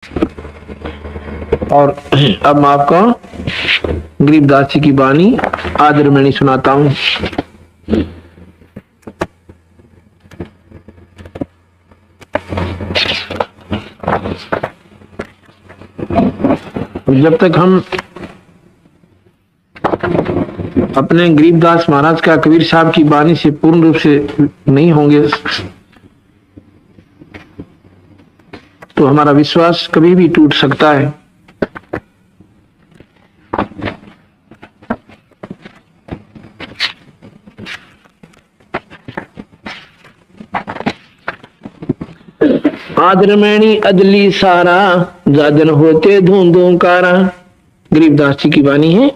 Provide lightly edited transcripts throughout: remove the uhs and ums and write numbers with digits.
और अब मैं आपको गरीबदास जी की वाणी आदरमणि सुनाता हूं। जब तक हम अपने गरीबदास महाराज का कबीर साहब की वाणी से पूर्ण रूप से नहीं होंगे तो हमारा विश्वास कभी भी टूट सकता है। आदरमणि अदली सारा जाजन होते धूं कारा। गरीबदास जी की वाणी है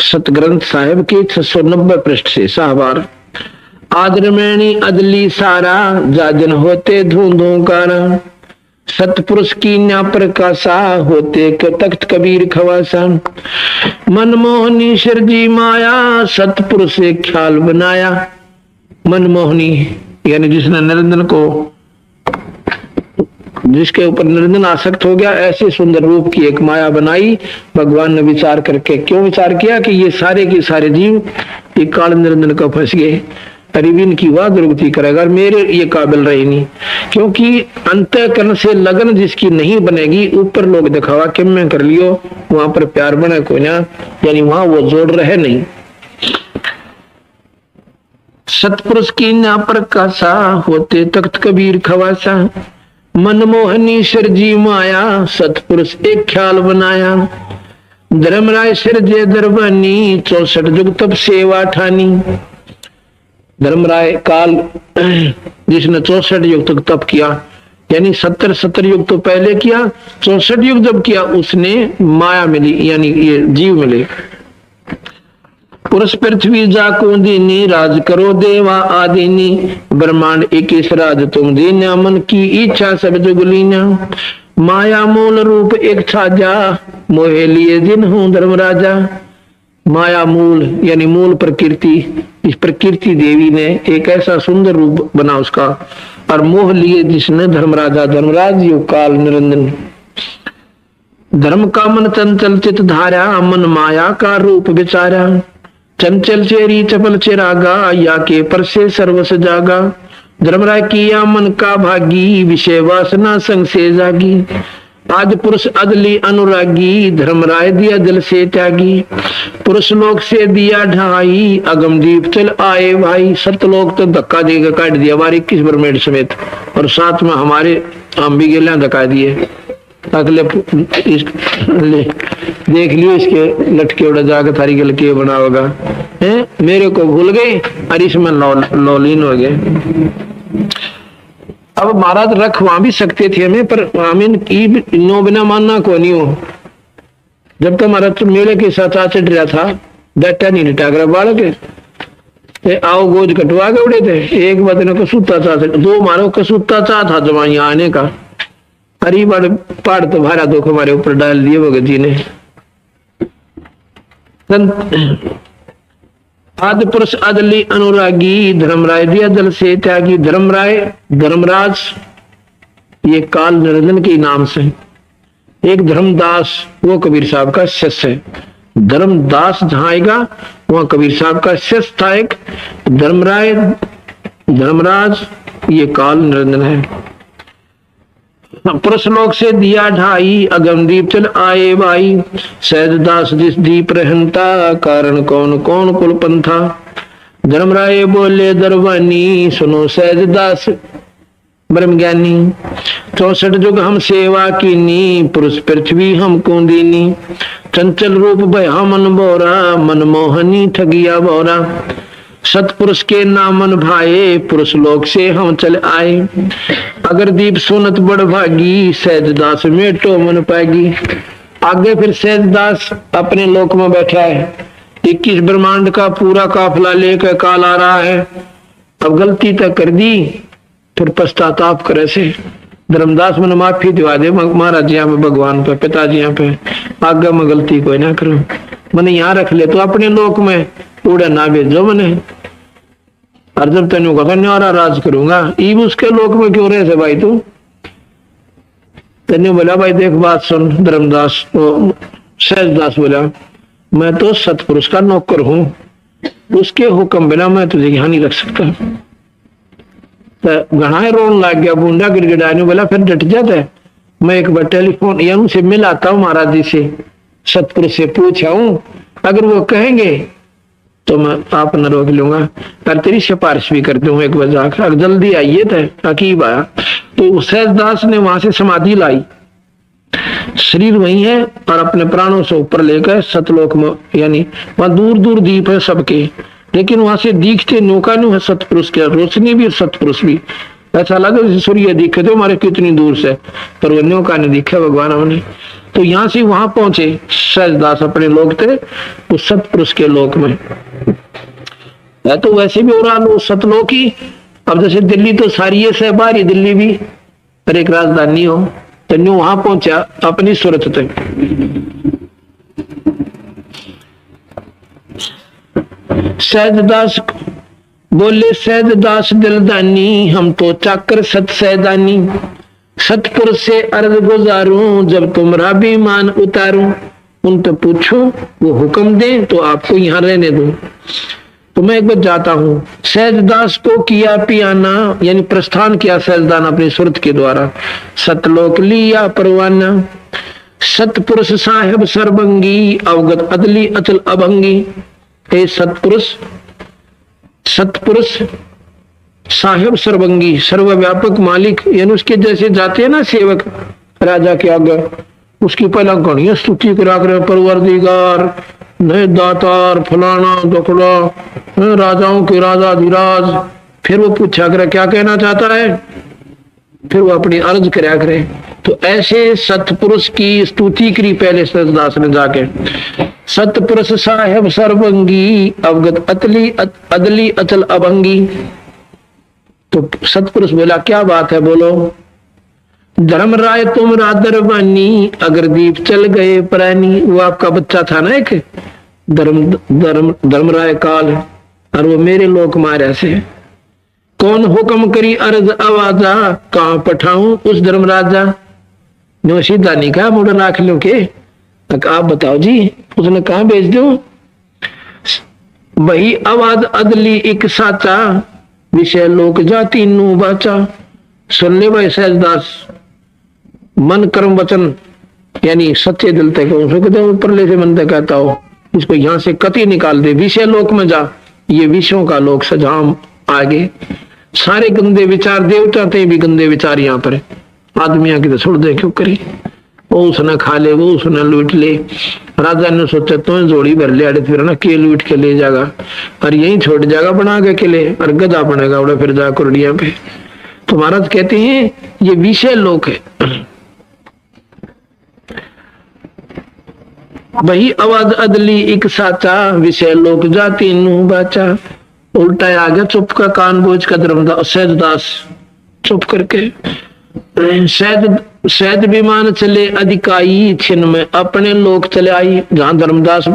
सतग्रंथ साहिब के 690 पृष्ठ से साहबार। आदरमणि अदली सारा जाजन होते धूं कारा। सतपुरुष की न्या प्रकाशा होते तख्त कबीर खवासा। मनमोहनी सिरजी माया सतपुरुष से ख्याल बनाया। मनमोहनी यानी जिसने निरंजन को, जिसके ऊपर निरंजन आसक्त हो गया, ऐसे सुंदर रूप की एक माया बनाई। भगवान ने विचार करके क्यों विचार किया कि ये सारे के सारे जीव ये काल निरंजन को फंस गए, अरिविन की वह दुर्गति करेगा, मेरे ये काबिल रहे नहीं। क्योंकि अंतःकरण से लगन जिसकी नहीं बनेगी, ऊपर लोग दिखावा किम में कर लियो, वहां पर प्यार बने कोई ना, यानी वहां वो जोड़ रहे नहीं। सतपुरुष की न्या प्रकाशा होते तख्त कबीर खवासा। मनमोहनी सिरजी माया सतपुरुष एक ख्याल बनाया। धर्मराय सिरजे दरबानी 64 जुग तब सेवा ठानी। धर्मराय काल जिसने 64 युग तक तप किया, यानी 70 युग तो पहले किया, 64 युग जब किया उसने माया मिली, यानी ये जीव मिले। पुरुष पृथ्वी जाको दीनी राज करो देवा आदिनी। ब्रह्मांड इक्कीस राज तुम दीना मन की इच्छा सब जुगलीना। माया मूल रूप एक छाजा मोहे लिए दिन हूं धर्मराजा। माया मूल यानी मूल प्रकृति, इस प्रकृति देवी ने एक ऐसा सुंदर रूप बना उसका, और मोह लिए जिसने धर्मराजा। धर्मराज यो काल निरंजन। धर्म का मन चंचल चित धारा मन माया का रूप विचारा। चंचल चेरी चपल चिरागा या के पर से सर्वस जागा। धर्मराय किया मन का भागी विषय वासना संग से जागी। आज पुरुष अदली अनुरागी धर्मराय दिया दिल से त्यागी। पुरुष लोक से दिया ढाई अगमदीप चल आए भाई। सतलोक तो धक्का देकर काट दिया हमारे 21 ब्रह्मांड समेत, और साथ में हमारे हम भी गेला धक्का दिए। अगले देख लियो इसके लटके उड़ा जाकर थारी गल के बनाओगा है। मेरे को भूल गए और इसमें लौलीन हो गए। अब महाराज रखवा भी सकते थे हमें, पर हमें नो बिना मानना को नहीं हो। जब तक महाराज मेले के साथ चढ़ रहा था, डटा नहीं टागरा बालक आओ गोज कटवा के उड़े थे। एक बात ने कसूता चा, दो मारो कसूता चा था जमा यहाँ आने का। अरे बड़ पहाड़ तो भारा दुख हमारे ऊपर डाल दिए भगत जी ने। आदि पुरुष अदली अनुरागी धर्मराय दिया दल से त्यागी। धर्मराय धर्मराज ये काल निरंजन के नाम से। एक धर्मदास वो कबीर साहब का शिष्य है। धर्मदास जहां आएगा वहां कबीर साहब का शिष्य था एक। धर्मराय धर्मराज ये काल निरंजन है। पुरुष लोक से दिया ढाई अगमदीप चल आए भाई। सहजदास जिस दीप रहनता कारण कौन कौन कुल पंथा। धर्मराय बोले दरबानी सुनो सहजदास ब्रह्म ज्ञानी। 64 जुग हम सेवा कीनी पुरुष पृथ्वी हमको दीनी। चंचल रूप भया मन बोरा मनमोहनी ठगिया बोरा। सतपुरुष के नामन भाए पुरुष लोक से हम चल आए। अगर दीप सुनत बड़ भागी सहजदास में तो मन पाएगी। आगे फिर सहजदास अपने लोक में बैठा है। 21 ब्रह्मांड का पूरा काफिला लेकर काल आ रहा है। अब गलती तक कर दी फिर पश्चाताप करे से। धर्मदास मैंने माफी दिवा दे महाराज जी पे भगवान पे पिताजी यहाँ पे आगे में गलती कोई ना करूं। मैंने यहाँ रख ले तो अपने लोक में उड़े ना भेजो मैंने। और जब तेन कहा न्यारा राज करूंगा ईब उसके लोक में क्यों रहे थे भाई तू। तेने बोला भाई देख बात सुन। धर्मदास सहजदास बोला मैं तो सतपुरुष का नौकर हूं, उसके हुक्म बिना मैं तुझे यहां नहीं रख सकता। तो घना रोन लग गया, बूंदा गिड़गिड़ाने बोला फिर डट जाता है। मैं एक बार टेलीफोन या उनसे मिल आता हूँ, महाराज जी से सतपुरुष से पूछा हूं, अगर वो कहेंगे तो मैं आप न रोक लूंगा, पर तेरी सिफारिश भी करते हूँ एक बार जाकर, अगर जल्दी आइए तो अकीब आया। तो सहजदास ने वहां से समाधि लाई, शरीर वही है और अपने प्राणों से ऊपर लेकर सतलोक में, यानी वहां दूर दूर दीप है सबके, लेकिन वहां से दिखते नौका नहीं है सतपुरुष के, रोशनी भी और सतपुरुष भी। ऐसा लगे जैसे सूर्य दिखे तो हमारे कितनी दूर से, पर वो नौका नहीं दिखा भगवान हमने। तो यहां से वहां पहुंचे सहजदास अपने लोक थे उस सतपुरुष के लोक में। है तो वैसे भी हो रहा सतलोक ही। अब जैसे दिल्ली तो सारी है बाहरी दिल्ली भी, पर एक राजधानी हो, तो न्यू वहां पहुंचा अपनी सूरत तक। सहजदास बोले सहजदास दिलदानी, हम तो चाकर सत सहदानी, सतपुरुष से अर्ज गुजारूं, जब तुमरा भी मान उतारूं। उनसे पूछो वो हुक्म दे तो आपको यहाँ रहने दूं, तो मैं एक बार जाता हूं। सहजदास को किया पियाना, यानी प्रस्थान किया सहजदान अपनी सुरत के द्वारा। सतलोक लिया परवाना, सतपुरुष साहेब सर्वंगी, अवगत अदली अचल अभंगी। हे सतपुरुष, सतपुरुष साहेब सर्वंगी, सर्वव्यापक मालिक, यानी उसके जैसे जाते हैं ना सेवक राजा के आगे, उसकी पहला घड़िया स्तुति करा कर परवरदिगार, नए दातार, फलाना दोखड़ा, राजाओं के राजा धीराज। फिर वो पूछा करे क्या कहना चाहता है, फिर वो अपनी अर्ज करा करे। तो ऐसे सतपुरुष की स्तुति करी पहले सहजदास ने जाके। सतपुरुष साहेब सर्वंगी, अवगत अतली अदली अचल अभंगी। तो सतपुरुष बोला क्या बात है बोलो। धर्मराय तुम रादरवानी, अगर दीप चल गए प्राणी। वो आपका बच्चा था ना एक धर्मराय काल, और वो मेरे लोक मारे से। कौन हुक्म करी अर्ज आवाजा, कहां पठाऊं उस धर्मराजा। नो सीधा नहीं कहा मुड़ा राख लो के, आप बताओ जी उसने कहा भेज दो। वही आवाज अदली एक साचा, विषय लोक जाति नू बाचा। सुन ले भाई सहजदास, मन कर्म वचन यानी सच्चे दिल तक ऊपर ले से मन तक कहता हो, इसको यहाँ से कति निकाल दे, विषय लोक में जा। ये विषयों का लोक सजाम आगे, सारे गंदे विचार, देवता थे भी गंदे विचार यहाँ पर आदमिया की तो छोड़ दे क्यों करी। वो उसने खा ले, वो उसने लूट ले। राजा ने सोचा तो जोड़ी भर ले, फिर ना के लूट के ले जाएगा और यही छोड़ जाएगा बना के किले, और गधा बनेगा उड़ा फिर जा कुरडिया पे। तो महाराज कहते हैं ये विषय लोक है। वही आवाज अदली एक साचा, विषय लोक जाति नू बाचा। उल्टा आ गया चुप का कान बोझ का धर्मदास सहजदास चुप करके। सहज विमान चले अधिकाई, छिन में अपने लोक चले आई। जहां धर्मदास